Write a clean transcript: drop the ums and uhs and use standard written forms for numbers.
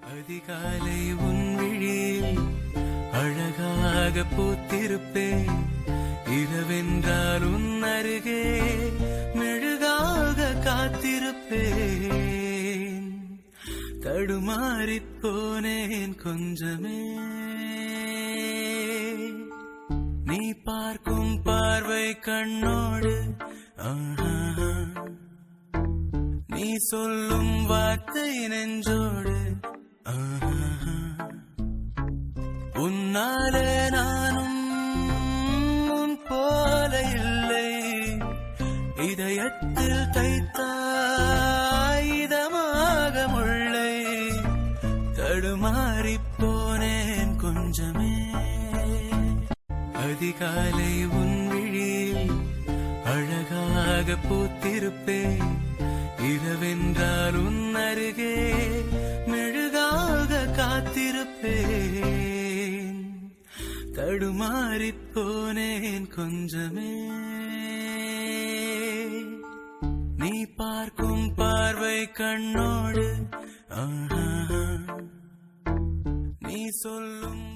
அதிகாலை உன் விழியில் அழகாக பூத்திருப்பேன். இரவென்றால் உன் அருகே மெழுகாக காத்திருப்பேன். தடுமாறிப் போனேன் கொஞ்சமே. நீ பார்க்கும் பார்வை கண்ணோடு, நீ சொல்லும் வார்த்தை நெஞ்சோடு, உன்னாலே நானும் உன் போல இல்லை. இதயத்தில் தைத்தாய் இதமாக முல்லை. தடுமாறிப் போனேன் கொஞ்சமே. அதிகாலை உன் விழியில் அழகாக பூத்திருப்பேன். இரவென்றால் உன் அருகே மெழுகாக காத்திருப்பேன். தடுமாறிப் போனேன் கொஞ்சமே. நீ பார்க்கும் பார்வை கண்ணோடு, நீ சொல்லும்